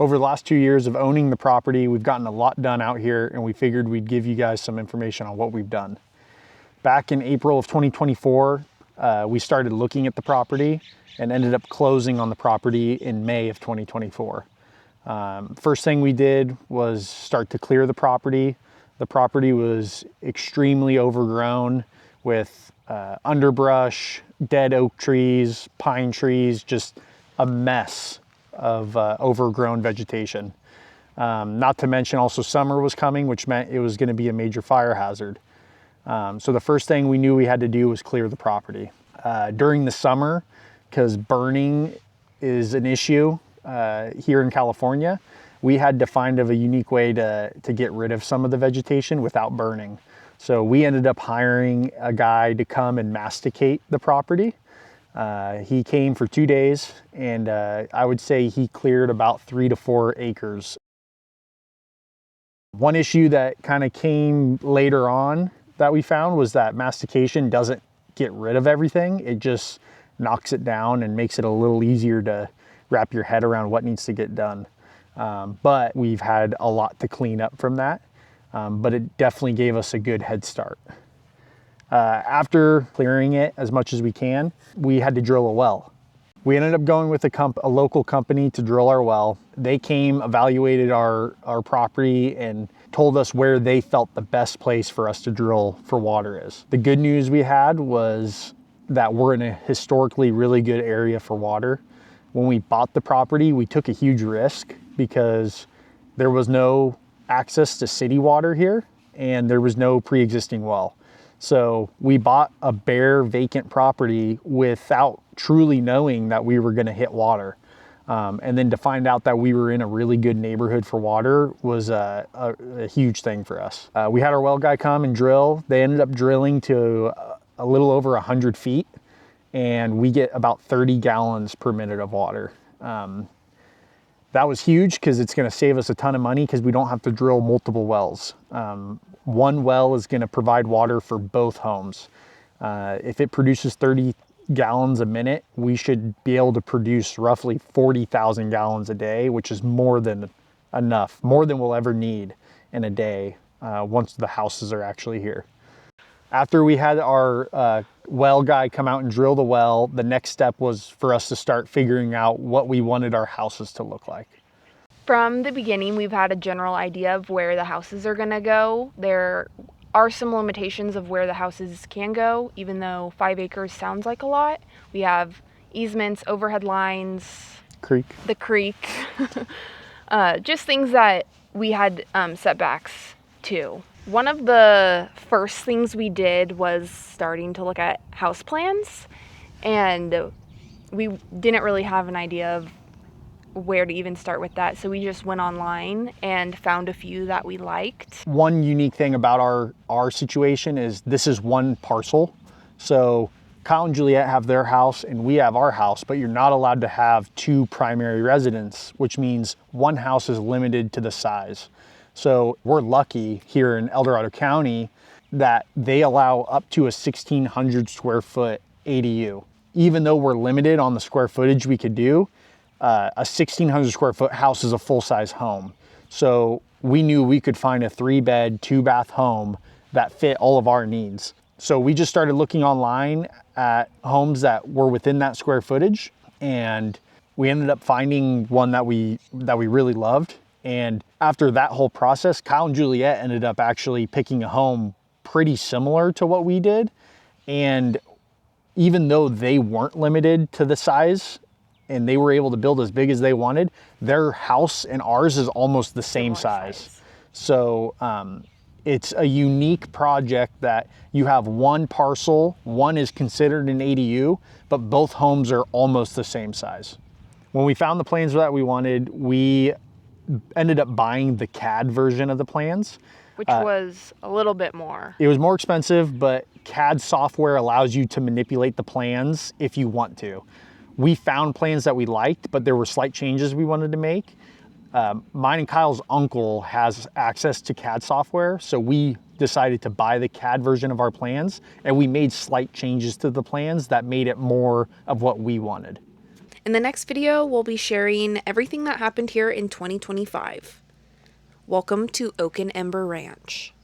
Over the last 2 years of owning the property, we've gotten a lot done out here, and we figured we'd give you guys some information on what we've done. Back in April of 2024, we started looking at the property and ended up closing on the property in May of 2024. First thing we did was start to clear the property. The property was extremely overgrown with underbrush, dead oak trees, pine trees, just a mess of overgrown vegetation. Not to mention also summer was coming, which meant it was going to be a major fire hazard. So the first thing we knew we had to do was clear the property. During the summer, because burning is an issue here in California, we had to find a unique way to get rid of some of the vegetation without burning. So we ended up hiring a guy to come and masticate the property. He came for 2 days, and I would say he cleared about 3 to 4 acres. One issue that kind of came later on that we found was that mastication doesn't get rid of everything. It just knocks it down and makes it a little easier to wrap your head around what needs to get done. But we've had a lot to clean up from that, but it definitely gave us a good head start. After clearing it as much as we can, we had to drill a well. We ended up going with a local company to drill our well. They came, evaluated our property, and told us where they felt the best place for us to drill for water is. The good news we had was that we're in a historically really good area for water. When we bought the property, we took a huge risk because there was no access to city water here and there was no pre-existing well. So we bought a bare vacant property without truly knowing that we were going to hit water. And then to find out that we were in a really good neighborhood for water was a huge thing for us. We had our well guy come and drill. They ended up drilling to a little over 100 feet, and we get about 30 gallons per minute of water. That was huge because it's going to save us a ton of money because we don't have to drill multiple wells. One well is going to provide water for both homes. If it produces 30 gallons a minute, we should be able to produce roughly 40,000 gallons a day, which is more than enough, more than we'll ever need in a day once the houses are actually here. After we had our well guy come out and drill the well, the next step was for us to start figuring out what we wanted our houses to look like. From the beginning, we've had a general idea of where the houses are going to go. There are some limitations of where the houses can go, even though 5 acres sounds like a lot. We have easements, overhead lines, the creek, just things that we had setbacks to. One of the first things we did was starting to look at house plans, and we didn't really have an idea of where to even start with that. So we just went online and found a few that we liked. One unique thing about our situation is this is one parcel. So Kyle and Juliet have their house and we have our house, but you're not allowed to have 2 primary residents, which means one house is limited to the size. So we're lucky here in El Dorado County that they allow up to a 1,600 square foot ADU. Even though we're limited on the square footage we could do, a 1,600 square foot house is a full-size home. So we knew we could find a 3-bed, 2-bath home that fit all of our needs. So we just started looking online at homes that were within that square footage, and we ended up finding one that we really loved. And after that whole process, Kyle and Juliet ended up actually picking a home pretty similar to what we did. And even though they weren't limited to the size, and they were able to build as big as they wanted, their house and ours is almost the same size. So it's a unique project that you have one parcel, one is considered an ADU, but both homes are almost the same size. When we found the plans that we wanted, we ended up buying the CAD version of the plans. Which was a little bit more. It was more expensive, but CAD software allows you to manipulate the plans if you want to. We found plans that we liked, but there were slight changes we wanted to make. Mine and Kyle's uncle has access to CAD software, so we decided to buy the CAD version of our plans, and we made slight changes to the plans that made it more of what we wanted. In the next video, we'll be sharing everything that happened here in 2025. Welcome to Oak Ember Ranch.